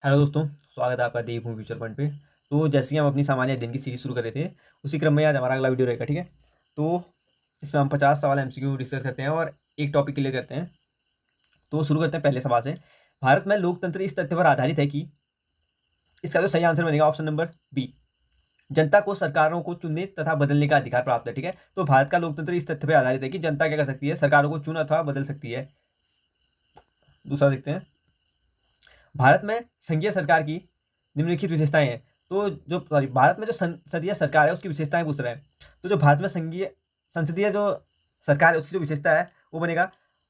Hello दोस्तों, स्वागत है आपका देव मूवी फ्यूचर पॉइंट पे। तो जैसे कि हम अपनी सामान्य दिन की सीरीज शुरू कर रहे थे, उसी क्रम में आज हमारा अगला वीडियो रहेगा। ठीक है, तो इसमें हम 50 सवाल एमसीक्यू डिस्कस करते हैं और एक टॉपिक क्लियर करते हैं। तो शुरू करते हैं पहले सवाल से। भारत में लोकतंत्र इस तथ्य पर आधारित है कि, इसका जो सही आंसर बनेगा ऑप्शन नंबर बी, जनता को सरकारों को चुनने तथा बदलने का अधिकार प्राप्त है। ठीक है, तो भारत का लोकतंत्र इस तथ्य पर आधारित है कि जनता क्या कर सकती है, सरकारों को चुन अथवा बदल सकती है। दूसरा देखते हैं, भारत में संघीय सरकार की निम्नलिखित विशेषताएं हैं। तो जो सॉरी भारत में जो संसदीय सरकार है उसकी विशेषताएं पूछ रहे हैं। तो जो भारत में संसदीय जो सरकार है उसकी जो विशेषता है वो बनेगा,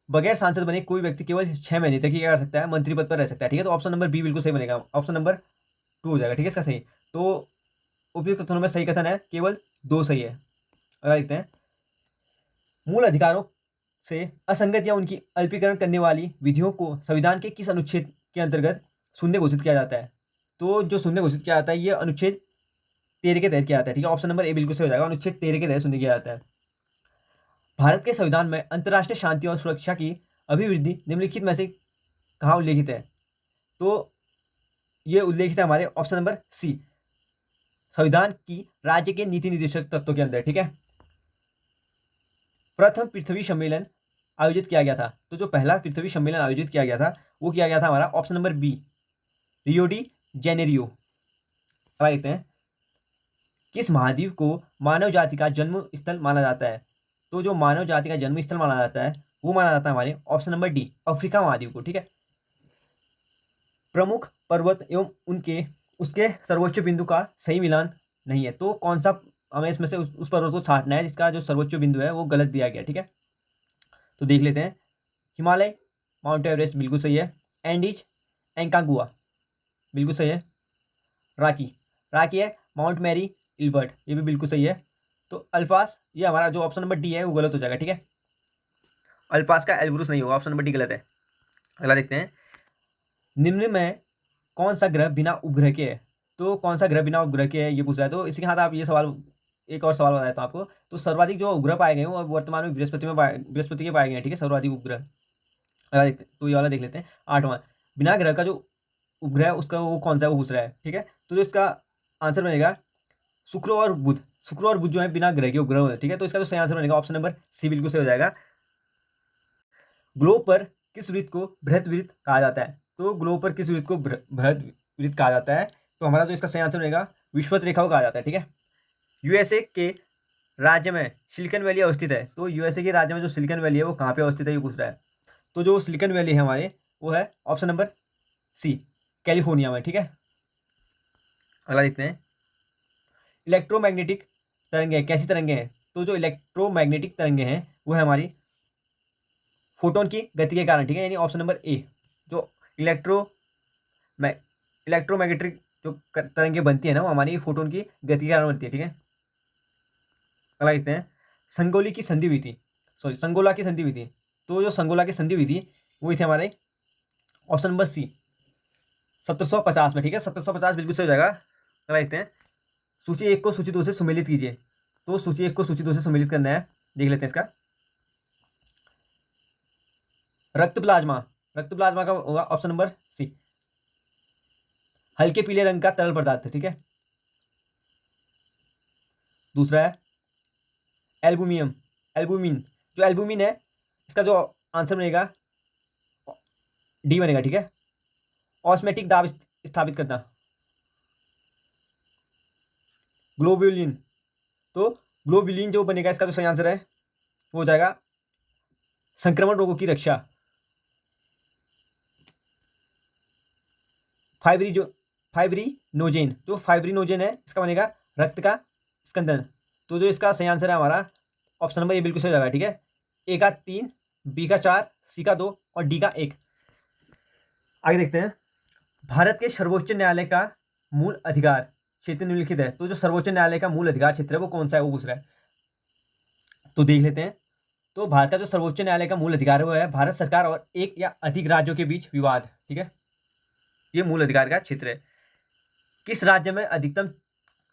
बगैर सांसद बने कोई व्यक्ति केवल 6 महीने तक ही क्या कर सकता है, मंत्री पद पर रह सकता है। ठीक है, तो ऑप्शन नंबर बी बिल्कुल सही बनेगा, ऑप्शन नंबर 2 हो जाएगा। ठीक है, इसका सही। तो उपयुक्त कथनों में सही कथन है केवल 2 सही है। अगर देखते हैं, मूल अधिकारों से असंगत या उनकी अल्पीकरण करने वाली विधियों को संविधान के किस अनुच्छेद के अंतर्गत शून्य घोषित किया जाता है। तो जो शून्य घोषित किया जाता है ये अनुच्छेद 13 के तहत किया जाता है। ठीक है, ऑप्शन नंबर ए बिल्कुल सही हो जाएगा, अनुच्छेद 13 के तहत शून्य किया जाता है। भारत के संविधान में अंतर्राष्ट्रीय शांति और सुरक्षा की अभिवृद्धि निम्नलिखित में से कहाँ उल्लेखित है। तो ये उल्लेखित है हमारे ऑप्शन नंबर सी, संविधान की राज्य के नीति निर्देशक तत्वों के अंदर। ठीक है, प्रथम पृथ्वी सम्मेलन आयोजित किया गया था। तो जो पहला पृथ्वी सम्मेलन आयोजित किया गया था वो किया गया था हमारा option number B, Rio de Janeiro. अब देखते हैं, किस महाद्वीप को मानव जाति का जन्म स्थल माना जाता है। तो जो मानव जाति का जन्म स्थल माना जाता है वो माना जाता है हमारे ऑप्शन नंबर डी, अफ्रीका महाद्वीप को। ठीक है, प्रमुख पर्वत एवं उनके उसके सर्वोच्च बिंदु का सही मिलान नहीं है। तो कौन सा, हमें इसमें से उस पर्वत को छांटना है जिसका जो सर्वोच्च बिंदु है वो गलत दिया गया। ठीक है, तो देख लेते हैं, हिमालय, माउंट एवरेस्ट बिल्कुल सही है, एंडीज, एंकागुआ बिल्कुल सही है, राकी राकी है, माउंट मैरी, इल्बर्ट ये भी बिल्कुल सही है। तो अल्पास, ये हमारा जो ऑप्शन नंबर डी है वो गलत हो जाएगा। ठीक है, अल्पास का एल्ब्रूस नहीं होगा, ऑप्शन नंबर डी गलत है। अगला देखते हैं, निम्न में कौन सा ग्रह बिना उपग्रह के है। तो कौन सा ग्रह बिना उपग्रह के है ये पूछ रहा है। तो इसी के साथ आप ये सवाल, एक और सवाल बताता हूँ आपको। तो सर्वाधिक जो उपग्रह पाए गए हैं वो वर्तमान में बृहस्पति के पाए गए हैं। ठीक है, सर्वाधिक उपग्रह। तो ये वाला देख लेते हैं, 8वां, बिना ग्रह का जो उपग्रह उसका वो कौन सा है वो पूछ रहा है। ठीक है, तो जो इसका आंसर बनेगा शुक्र और बुध। शुक्र और बुध जो है बिना ग्रह के उपग्रह होते हैं। ठीक है, तो इसका जो सही आंसर बनेगा ऑप्शन नंबर सी बिल्कुल सही हो जाएगा। ग्लोब पर किस वृत्त को बृहत वृत्त कहा जाता है। तो ग्लोब पर किस वृत्त को बृहत वृत्त कहा जाता है। तो हमारा जो इसका सही आंसर बनेगा विषुवत रेखा को कहा जाता है। ठीक है, यूएसए के राज्य में सिलिकॉन वैली अवस्थित है। तो यूएसए के राज्य में जो सिलिकॉन वैली है वो कहाँ पे अवस्थित है ये पूछ रहा है। तो जो सिलिकॉन वैली है हमारे वो है ऑप्शन नंबर सी, कैलिफोर्निया में। ठीक है, अगला देखते हैं, इलेक्ट्रोमैग्नेटिक तरंगें कैसी तरंगें हैं। तो जो इलेक्ट्रोमैग्नेटिक तरंगें हैं वो है हमारी फोटोन की गति के कारण। ठीक है, यानी ऑप्शन नंबर ए, जो मै इलेक्ट्रोमैग्नेटिक जो तरंगें बनती है ना वो हमारी फोटोन की गति के कारण बनती है। ठीक है, अगला देखते हैं, संगोली की संधि हुई थी, सॉरी संगोला की संधि हुई थी। तो जो संगोला की संधि हुई थी वो थी हमारे ऑप्शन नंबर सी, 1750 में। ठीक है, 1750 बिल्कुल सही हो जाएगा। अगला देखते हैं, सूची 1 को सूची 2 से सुमेलित कीजिए। तो सूची 1 को सूची 2 से सुमेलित करना है, देख लेते हैं इसका। रक्त प्लाज्मा, रक्त प्लाज्मा का होगा ऑप्शन नंबर सी, हल्के पीले रंग का तरल पदार्थ। ठीक है, दूसरा है एल्बुमियम, एल्बुमिन, जो एल्बुमिन है इसका जो आंसर बनेगा डी बनेगा। ठीक है, ऑस्मेटिक दाब स्थापित करना, ग्लोब्युलिन। तो ग्लोब्युलिन जो बनेगा इसका जो सही आंसर है वो हो जाएगा संक्रमण रोगों की रक्षा, फाइब्रिनोजेन, जो फाइब्रिनोजेन है इसका बनेगा रक्त का स्कंदन। तो जो इसका सही आंसर है हमारा ऑप्शन नंबर ए बिल्कुल सही हो जाएगा। ठीक है, ए का 3, बी का 4, सी का 2 और डी का 1। आगे देखते हैं, भारत के सर्वोच्च न्यायालय का मूल अधिकार क्षेत्र निम्नलिखित है। तो जो सर्वोच्च न्यायालय का मूल अधिकार क्षेत्र है वो कौन सा है वो पूछ रहा है। तो देख लेते हैं, तो भारत का जो सर्वोच्च न्यायालय का मूल अधिकार है वो है भारत सरकार और एक या अधिक राज्यों के बीच विवाद। ठीक है, ये मूल अधिकार का क्षेत्र है। किस राज्य में अधिकतम,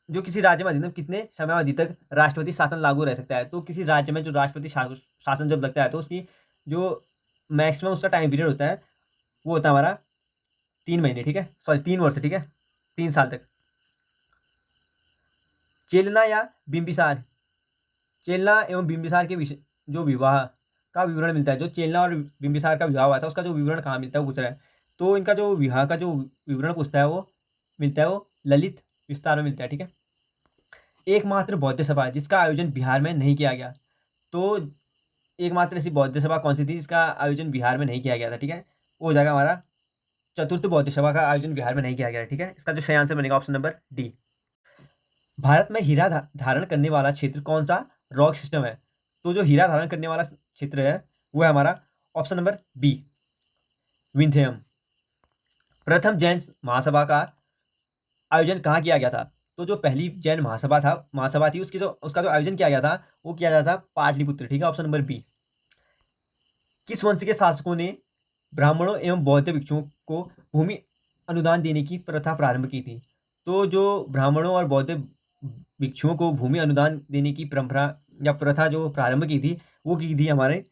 जो किसी राज्य में अधिकतम कितने समयावधि तक राष्ट्रपति शासन लागू रह सकता है। तो किसी राज्य में जो राष्ट्रपति शासन जब लगता है तो उसकी जो मैक्सिमम उसका टाइम पीरियड होता है वो होता है हमारा 3 महीने, ठीक है, सॉरी 3 वर्ष, ठीक है, 3 साल तक। चेलना या बिंबिसार, चेलना एवं बिंबिसार के विषय जो विवाह का विवरण मिलता है, जो चेलना और बिंबिसार का विवाह हुआ था उसका जो विवरण कहाँ मिलता है वो पूछ रहा है। तो इनका जो विवाह का जो विवरण पूछता है वो मिलता है, वो ललित विस्तार में मिलता है, ठीक है। एकमात्र बौद्ध सभा जिसका आयोजन बिहार में नहीं किया गया, तो एकमात्र ऐसी बौद्ध सभा कौन सी थी जिसका आयोजन बिहार में नहीं किया गया था, ठीक है, वो हो जाएगा हमारा चतुर्थ बौद्ध सभा का आयोजन बिहार में नहीं किया गया है, ठीक है। इसका जो सही आंसर बनेगा ऑप्शन नंबर डी। भारत में हीरा धारण करने वाला क्षेत्र कौन सा रॉक सिस्टम है, तो जो हीरा धारण करने वाला क्षेत्र है वो है हमारा ऑप्शन नंबर बी, विंध्यम। प्रथम जैन महासभा का आयोजन कहाँ किया गया था, तो जो पहली जैन महासभा थी उसकी जो उसका जो आयोजन किया गया था वो किया गया था पाटलिपुत्र, ठीक है, ऑप्शन नंबर बी। किस वंश के शासकों ने ब्राह्मणों एवं बौद्ध भिक्षुओं को भूमि अनुदान देने की प्रथा प्रारंभ की थी, तो जो ब्राह्मणों और बौद्ध भिक्षुओं को भूमि अनुदान देने की परंपरा या प्रथा जो प्रारंभ की थी वो की थी हमारे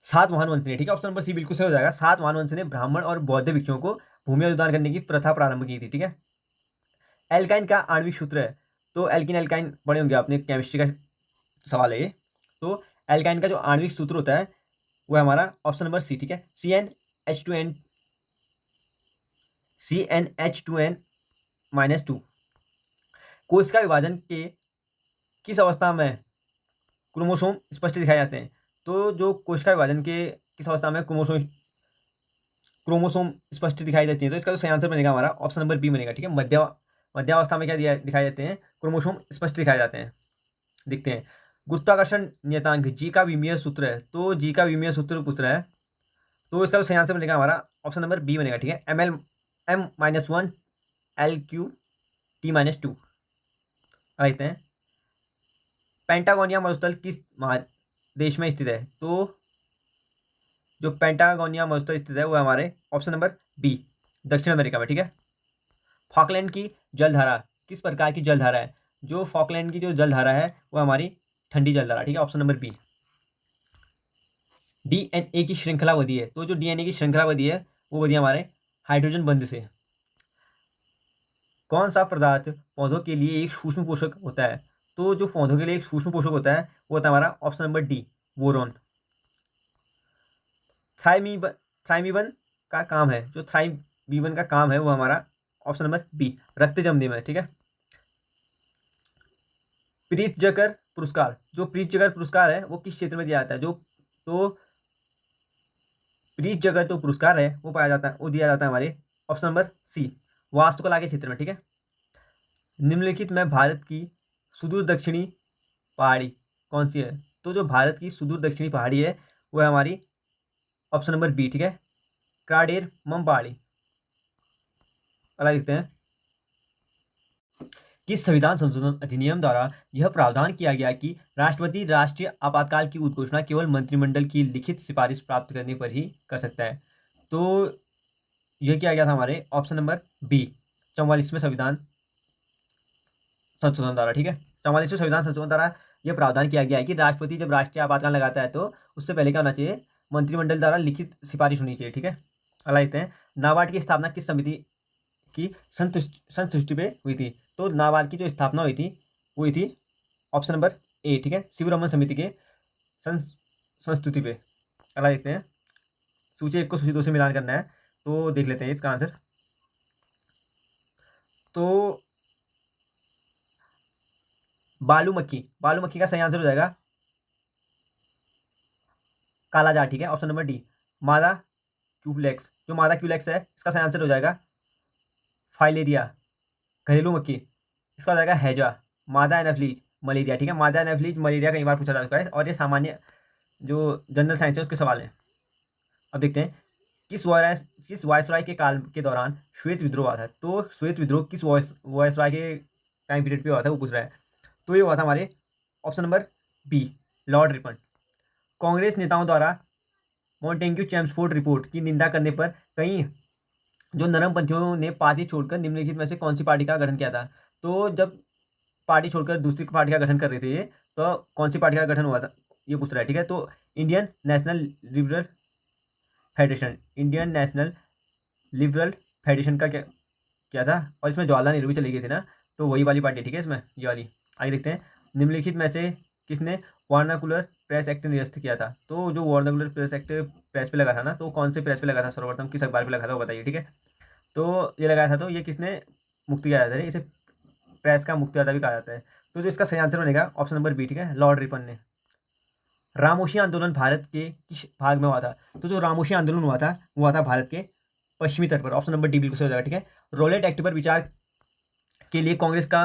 सातवाहन वंश ने, ठीक है, ऑप्शन नंबर सी बिल्कुल सही हो जाएगा। सातवाहन वंश ने ब्राह्मण और बौद्ध भिक्षुओं को भूमि अनुदान करने की प्रथा प्रारंभ की थी, ठीक है। एल्काइन का आणविक सूत्र है, तो एल्किन एल्काइन पढ़े होंगे आपने, केमिस्ट्री का सवाल है ये। तो एल्काइन का जो आणविक सूत्र होता है वो है हमारा ऑप्शन नंबर सी, ठीक है, CnH2n-2 कोशिका विभाजन के किस अवस्था में क्रोमोसोम स्पष्ट दिखाए जाते हैं, तो जो कोशिका विभाजन के किस अवस्था में क्रोमोसोम स्पष्ट दिखाई देती है, तो इसका जो सही आंसर बनेगा हमारा ऑप्शन नंबर बी बनेगा, ठीक है। मध्यावस्था में क्या दिखाई देते हैं, क्रोमोसोम स्पष्ट दिखाए जाते हैं, दिखते हैं। गुरुत्वाकर्षण नियतांक जी का विमीय सूत्र है, तो जी का विमीय सूत्र पूछ रहा है, तो इसका जो सही आंसर बनेगा हमारा ऑप्शन नंबर बी बनेगा, ठीक है, M-1 L3T-2 कहते हैं। पेंटागोनिया मरुस्थल किस महादेश में स्थित है, तो जो पेंटागोनिया मरुस्थल स्थित है वो हमारे ऑप्शन नंबर बी, दक्षिण अमेरिका में, ठीक है। फॉकलैंड की जलधारा किस प्रकार की जलधारा है, जो फॉकलैंड की जो जलधारा है वो हमारी ठंडी जलधारा, ठीक है, ऑप्शन नंबर बी। डीएनए की श्रृंखला बधी है, तो जो डीएनए की श्रृंखला बधी है वो बधी हमारे हाइड्रोजन बंध से। कौन सा पदार्थ पौधों के लिए एक सूक्ष्म पोषक होता है, तो जो पौधों के लिए एक सूक्ष्म पोषक होता है वो होता है हमारा ऑप्शन नंबर डी, बोरॉन। थाइमीबन का काम है, जो थाइमीबन का काम है वो हमारा ऑप्शन नंबर बी, रक्त जमने में, ठीक है। प्रीतजकर पुरस्कार, जो प्रीतजकर पुरस्कार है वो किस क्षेत्र में दिया जाता है, जो तो प्रीतजकर जो पुरस्कार है वो पाया जाता है, वो दिया जाता है हमारे ऑप्शन नंबर सी, वास्तुकला के क्षेत्र में, ठीक है। निम्नलिखित में भारत की सुदूर दक्षिणी पहाड़ी कौन सी है, तो जो भारत की सुदूर दक्षिणी पहाड़ी है वो है हमारी ऑप्शन नंबर बी, ठीक है, क्राडेर मम पहाड़ी। अगला देखते हैं, किस संविधान संशोधन अधिनियम द्वारा यह प्रावधान किया गया कि राष्ट्रपति राष्ट्रीय आपातकाल की उद्घोषणा केवल मंत्रिमंडल की लिखित सिफारिश प्राप्त करने पर ही कर सकता है, तो यह किया गया था हमारे ऑप्शन नंबर बी, 44वें संविधान संशोधन द्वारा, ठीक है। 44वें संविधान संशोधन द्वारा यह प्रावधान किया गया है कि राष्ट्रपति जब राष्ट्रीय आपातकाल लगाता है तो उससे पहले क्या होना चाहिए, मंत्रिमंडल द्वारा लिखित सिफारिश होनी चाहिए, ठीक है। अगला देखते हैं, नाबार्ड की स्थापना किस समिति की संतुष्टि पे हुई थी, तो नाबार्ड की जो स्थापना हुई थी ऑप्शन नंबर ए, ठीक है, शिवरमन समिति के संस्तुति पे। अगला देखते हैं, सूची 1 को सूची 2 से मिलान करना है, तो देख लेते हैं इसका आंसर। तो बालूमक्खी का सही आंसर हो जाएगा कालाजार, ठीक है, ऑप्शन नंबर डी, मादा क्यूलेक्स, जो मादा क्यूलेक्स है इसका सही आंसर हो जाएगा फाइलेरिया, घरेलू मक्खी, इसका हो जाएगा हैजा। मादा एनाफ्लीज मलेरिया, ठीक है, मादा एनाफ्लीज मलेरिया कई बार पूछा जा चुका है और ये सामान्य जो जनरल साइंस है उसके सवाल हैं। अब देखते हैं, किस वायसराय के काल के दौरान श्वेत विद्रोह हुआ था, तो श्वेत विद्रोह किस वायसराय के टाइम पीरियड पे हुआ था वो पूछ रहा है, तो ये हुआ था हमारे option number B, Lord Ripon. Congress नेताओं द्वारा मॉन्टेग्यू चेम्सफोर्ड रिपोर्ट की निंदा करने पर कई जो नरमपंथियों ने पार्टी छोड़कर निम्नलिखित में से कौन सी पार्टी का गठन किया था, तो जब पार्टी छोड़कर दूसरी पार्टी का गठन कर रहे थे तो कौन सी पार्टी का गठन हुआ था ये पूछ रहा है, ठीक है। तो इंडियन नेशनल लिबरल फेडरेशन का क्या क्या था, और इसमें जवाहरलाल नेहरू भी चली गई थी ना, तो वही वाली पार्टी, ठीक है, इसमें ये वाली। आगे देखते हैं, निम्नलिखित में से किसने वर्नाकुलर प्रेस एक्ट निरस्त किया था। तो जो वर्नाकुलर प्रेस एक्ट प्रेस पे लगा था ना, तो कौन से प्रेस पे लगा था, सर्वप्रथम किस अखबार पे लगा था वो बताइए, ठीक है। तो ये लगाया था, तो ये किसने मुक्त किया जाता है, इसे प्रेस का मुक्तिदाता भी कहा जाता है। तो जो इसका सही आंसर बनेगा ऑप्शन नंबर बी, ठीक है, लॉर्ड रिपन ने। रामोशी आंदोलन भारत के किस भाग में हुआ था। तो जो रामोशी आंदोलन हुआ था भारत के पश्चिमी तट पर। ऑप्शन नंबर डी बिल्कुल सही हो जाएगा, ठीक है। रोलेट एक्ट पर विचार के लिए कांग्रेस का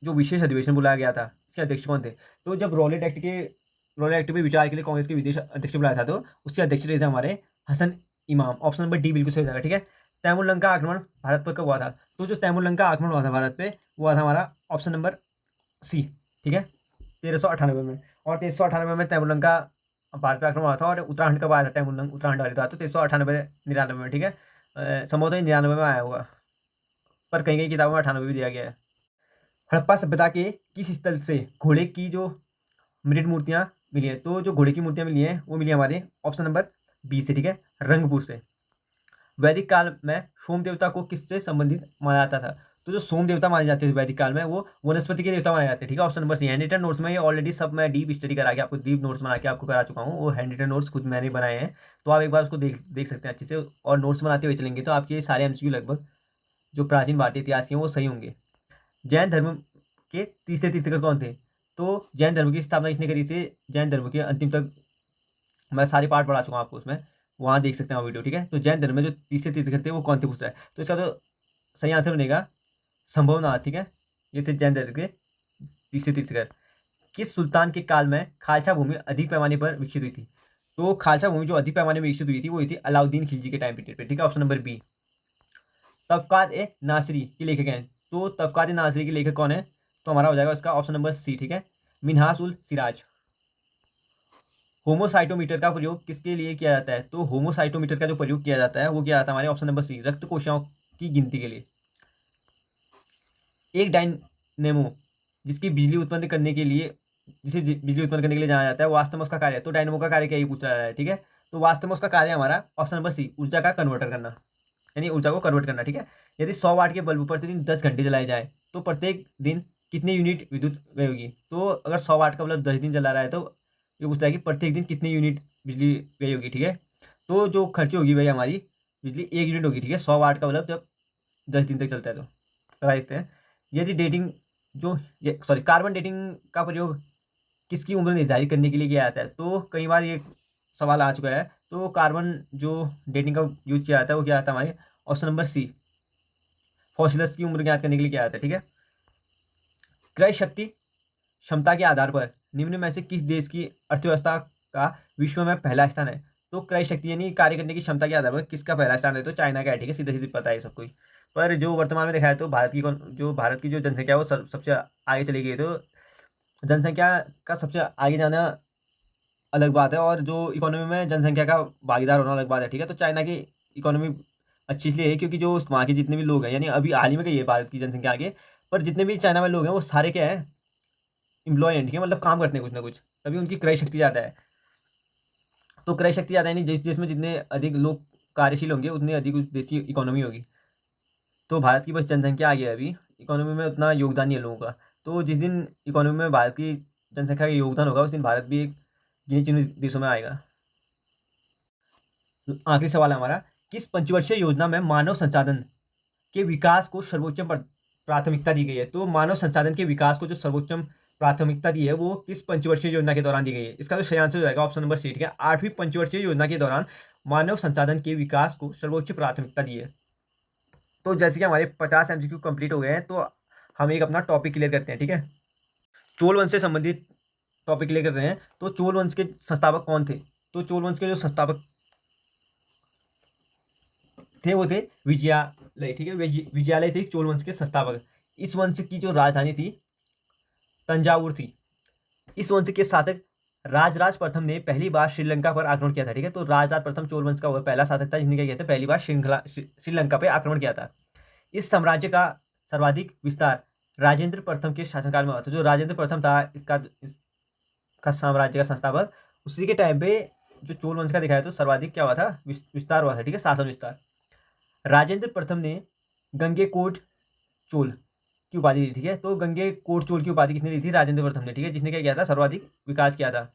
जो विशेष अधिवेशन बुलाया गया था, इसके अध्यक्ष कौन थे। तो जब रोलेट एक्ट पे विचार के लिए कांग्रेस के विदेश अध्यक्ष बुलाया था, तो उसके अध्यक्ष रहे थे हमारे हसन इमाम। ऑप्शन नंबर डी बिल्कुल सही हो जाएगा, ठीक है। तैमूरलंका आक्रमण भारत पर कब हुआ था। तो जो तैमूरलंका आक्रमण हुआ था भारत पे, वो हुआ था हमारा ऑप्शन नंबर सी, ठीक है, 1398 में। और 1398 में तैमूरलंका भारत पे आक्रमण हुआ था, और उत्तराखंड कब आया था, तैमूरलंका उत्तराखंड वाली था, तो 1398 99 में, ठीक है। संभवतः 99 में आया होगा, पर कहीं कहीं किताबों में 98 भी दिया गया है। हड़प्पा सभ्यता के किस स्थल से घोड़े की जो मृत मूर्तियां मिली है। तो जो घोड़े की मूर्तियां मिली हैं वो मिली हमारे ऑप्शन नंबर बी से, ठीक है, रंगपुर से। वैदिक काल में सोम देवता को किससे संबंधित माना जाता था। तो जो सोम देवता माने जाते थे वैदिक काल में, वो वनस्पति के देवता माने जाते हैं, ठीक है। Option number C. Handwritten notes में ये ऑलरेडी सब मैं डीप स्टडी करा के आपको डीप नोट्स बना के आपको करा चुका हूँ। वो हैंड रिटन नोट्स खुद मैंने बनाए हैं, तो आप एक बार उसको देख सकते हैं अच्छे से, और नोट्स बनाते हुए चलेंगे तो आपके सारे एमसीक्यू लगभग जो प्राचीन भारतीय इतिहास के हैं वो सही होंगे। जैन धर्म के तीसरे तीर्थंकर कौन थे। तो जैन धर्म की स्थापना किसने करी थी। जैन धर्म के अंतिम तक मैं सारे पार्ट पढ़ा चुका हूँ आपको उसमें, वहाँ देख सकते हैं आप वीडियो, ठीक है। तो जैन धर्म में जो तीसरे तीर्थंकर थे वो कौन थे पूछ रहा है, तो इसका जो सही आंसर बनेगा संभवनाथ, ठीक है। ये थे जैन धर्म के तीसरे तीर्थंकर। किस सुल्तान के काल में खालसा भूमि अधिक पैमाने पर विकसित हुई थी। तो खालसा भूमि जो अधिक पैमाने में विकसित हुई थी वो हुई थी अलाउद्दीन खिलजी के टाइम पीरियड पे, ठीक है। Option number B. Tabaqat i Nasiri के लेखक हैं। तो तबकात ए नासरी के लेखक कौन है, तो हमारा हो जाएगा उसका ऑप्शन नंबर सी, ठीक है, मिन्हास उल सिराज। होमोसाइटोमीटर का प्रयोग किसके लिए किया जाता है। तो होमोसाइटोमीटर का जो प्रयोग किया जाता है वो किया जाता है हमारे ऑप्शन नंबर सी, रक्त कोशिकाओं की गिनती के लिए। एक डायनेमो जिसकी बिजली उत्पन्न करने के लिए बिजली उत्पन्न करने के लिए जाना जाता है, वास्तव में उसका कार्य है। तो डायनेमो का कार्य क्या, ये पूछ रहा है, ठीक है। तो वास्तव में उसका कार्य हमारा ऑप्शन नंबर सी, ऊर्जा का कन्वर्टर करना, यानी ऊर्जा को कन्वर्ट करना, ठीक है। यदि 100 वाट के बल्ब प्रतिदिन 10 घंटे जलाए जाए तो प्रत्येक दिन कितनी यूनिट विद्युत व्यय होगी। तो अगर 100 वाट का बल्ब 10 दिन जला रहा है तो ये पूछता है कि प्रत्येक दिन कितनी यूनिट बिजली व्यय होगी, ठीक है। तो जो खर्ची होगी भाई हमारी बिजली 1 यूनिट होगी, ठीक है, 100 वाट का बल्ब जब 10 दिन तक चलता है तो। करा देखते हैं, यदि डेटिंग जो ये सॉरी कार्बन डेटिंग का प्रयोग किसकी उम्र निर्धारित करने के लिए किया जाता है। तो कई बार ये सवाल आ चुका है। तो कार्बन जो डेटिंग का यूज किया जाता है वो क्या आता है हमारे ऑप्शन नंबर सी, फॉसिलस की उम्र ज्ञात करने के लिए किया जाता है, ठीक है। क्रय शक्ति क्षमता के आधार पर निम्न में से किस देश की अर्थव्यवस्था का विश्व में पहला स्थान है। तो क्रय शक्ति यानी कार्य करने की क्षमता के आधार पर किसका पहला स्थान है, तो चाइना का है, ठीक है, सीधे सीधे पता है सबको। पर जो वर्तमान में देखा है तो भारत की जो जनसंख्या है वो सबसे आगे चली गई। तो जनसंख्या का सबसे आगे जाना अलग बात है, और जो इकोनॉमी में जनसंख्या का भागीदार होना अलग बात है, ठीक है। तो चाइना की इकोनॉमी अच्छी इसलिए है क्योंकि जो वहाँ के जितने भी लोग हैं, यानी अभी हाल ही में गई है भारत की जनसंख्या आगे, पर जितने भी चाइना में लोग हैं वो सारे क्या है, एम्प्लॉय हैं, ठीक है, मतलब काम करते हैं कुछ ना कुछ, तभी उनकी क्रय शक्ति ज़्यादा है। तो क्रय शक्ति ज़्यादा यानी जिस देश में जितने अधिक लोग कार्यशील होंगे उतने अधिक उस देश की इकोनॉमी होगी। तो भारत की बस जनसंख्या आ गया, अभी इकोनॉमी में उतना योगदान नहीं है लोगों का। तो जिस दिन इकोनॉमी में भारत की जनसंख्या का योगदान होगा उस दिन भारत भी एक गिने चुने देशों में आएगा। आखिरी सवाल है हमारा, किस पंचवर्षीय योजना में मानव संसाधन के विकास को सर्वोच्च प्राथमिकता दी गई है। तो मानव संसाधन के विकास को जो सर्वोच्च प्राथमिकता दी है वो किस पंचवर्षीय योजना के दौरान दी गई है। इसका जो सही आंसर हो जाएगा ऑप्शन नंबर सी, ठीक है, 8वीं पंचवर्षीय योजना के दौरान मानव संसाधन के विकास को सर्वोच्च प्राथमिकता दी है। तो जैसे कि हमारे 50 एमसीक्यू कंप्लीट हो गए हैं, तो हम एक अपना टॉपिक क्लियर करते हैं, ठीक है। चोल वंश से संबंधित टॉपिक क्लियर कर रहे हैं। तो चोल वंश के संस्थापक कौन थे। तो चोल वंश के जो संस्थापक थे वो थे विजयालय, ठीक है, विजयालय थे चोल वंश के संस्थापक। इस वंश की जो राजधानी थी तंजावुर थी। इस वंश के शासक राजराज प्रथम ने पहली बार श्रीलंका पर आक्रमण किया था, ठीक है। तो राजराज प्रथम चोल वंश का वह पहला शासक था जिसने क्या किया था, पहली बार श्रीलंका पे आक्रमण किया था। इस साम्राज्य का सर्वाधिक विस्तार राजेंद्र प्रथम के शासनकाल में हुआ था। जो राजेंद्र प्रथम था इसका साम्राज्य का संस्थापक, उसी के टाइम पे जो चोल वंश का दिखाया तो सर्वाधिक क्या हुआ था, विस्तार हुआ था, ठीक है, शासन विस्तार। राजेंद्र प्रथम ने गंगेकोट चोल की उपाधि दी, ठीक है। तो गंगेकोट चोल की उपाधि किसने दी थी? राजेंद्र प्रथम ने, ठीक है, जिसने क्या किया था? सर्वाधिक विकास किया था,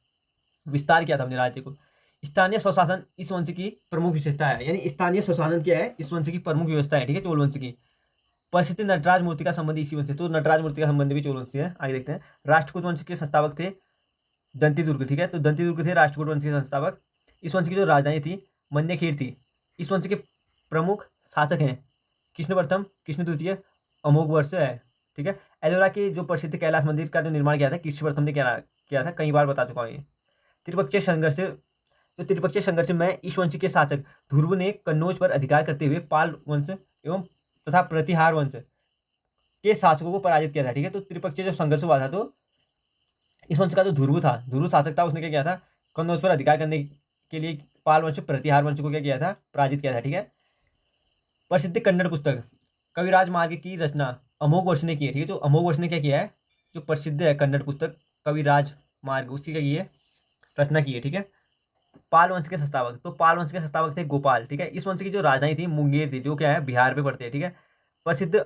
विस्तार किया था अपने राज्य को। स्थानीय स्वशासन इस वंश की प्रमुख विशेषता है, यानी स्थानीय स्वशासन क्या है? इस वंश की प्रमुख व्यवस्था है, ठीक है, चोल वंश की। प्रसिद्ध नटराज मूर्ति का संबंध इसी वंश से, तो नटराज मूर्ति का संबंध भी चोल वंश से है। आगे देखते हैं। राष्ट्रकूट वंश के संस्थापक थे दंतीदुर्ग, ठीक है, तो दंतीदुर्ग थे राष्ट्रकूट वंश के संस्थापक। इस वंश की जो राजधानी थी मन्यखेड़ थी। इस वंश के प्रमुख शासक हैं कृष्ण प्रथम, कृष्ण द्वितीय, अमोघ वर्ष है, ठीक है। एलोरा के जो प्रसिद्ध कैलाश मंदिर का जो निर्माण किया था कृष्ण प्रथम ने किया था, कई बार बता चुका हूँ ये। त्रिपक्षीय संघर्ष में इस वंश के शासक ध्रुव ने कन्नौज पर अधिकार करते हुए पाल वंश एवं तथा प्रतिहार वंश के शासकों को पराजित किया था, ठीक है। तो त्रिपक्षीय जब संघर्ष हुआ था तो इस वंश का जो ध्रुव था, ध्रुव शासक था, उसने क्या किया था? कन्नौज पर अधिकार करने के लिए पाल वंश प्रतिहार वंश को क्या किया था? पराजित किया था, ठीक है। प्रसिद्ध कन्नड़ पुस्तक कविराज मार्ग की रचना अमोघ वर्ष ने की है, ठीक है। तो अमोघ वर्ष ने क्या किया है? जो प्रसिद्ध है कन्नड़ पुस्तक कविराज मार्ग, उसकी क्या की है? रचना की है, ठीक है। पाल वंश के संस्थापक, तो पाल वंश के संस्थापक थे गोपाल, ठीक है। इस वंश की जो राजधानी थी मुंगेर थी, जो क्या है? बिहार पे पड़ते हैं, ठीक है। प्रसिद्ध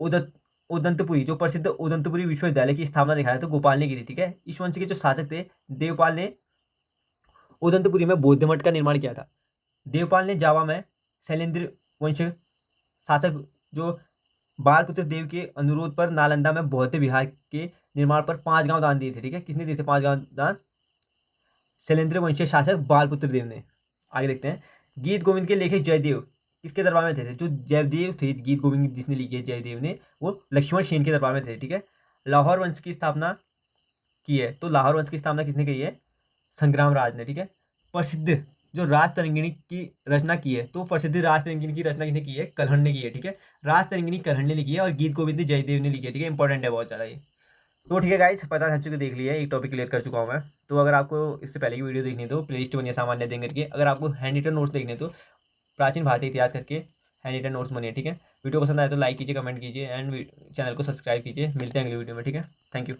उदत उदंतपुरी, जो प्रसिद्ध उदंतपुरी विश्वविद्यालय की स्थापना दिखाया तो गोपाल ने की थी, ठीक है। इस वंश के जो शासक थे देवपाल ने उदंतपुरी में बौद्ध मठ का निर्माण किया था। देवपाल ने जावा में शैलेंद्र वंश शासक जो बालपुत्र देव के अनुरोध पर नालंदा में बौद्ध विहार के निर्माण पर 5 गांव दान दिए थे, ठीक है। किसने दिए थे 5 गांव दान? शैलेंद्र वंशीय शासक बालपुत्र देव ने। आगे देखते हैं। गीत गोविंद के लेखक जयदेव किसके दरबार में थे? जो जयदेव थे गीत गोविंद जिसने लिखे जयदेव ने, वो लक्ष्मण सेन के दरबार में थे, ठीक है। लाहौर वंश की स्थापना की है, तो लाहौर वंश की स्थापना किसने की है? संग्राम राज ने, ठीक है। प्रसिद्ध जो राज तरंगिणी की रचना की है, तो प्रसिद्ध राज तरंगिणी की रचना किसने की है? कल्हण ने की है, ठीक है। राज तरंगिणी कल्हण ने लिखी है और गीत गोविंद जयदेव ने लिखी है, ठीक है। इंपॉर्टेंट है बहुत ज़्यादा ये। तो ठीक है गाइस, 50 एमसीक्यू देख लिया है, एक टॉपिक क्लियर कर चुका हूँ मैं। तो अगर आपको इससे पहले की वीडियो देखनी है तो प्ले लिस्ट बनिए सामान्य देंगे करके। अगर आपको हैंड रिटन नोट्स देखने तो प्राचीन भारतीय इतिहास करके हैंड रिटन नोट्स बनिए, ठीक है। वीडियो पसंद आए तो लाइक कीजिए, कमेंट कीजिए एंड चैनल को सब्सक्राइब कीजिए। मिलते हैं अगली वीडियो में, ठीक है। Thank you.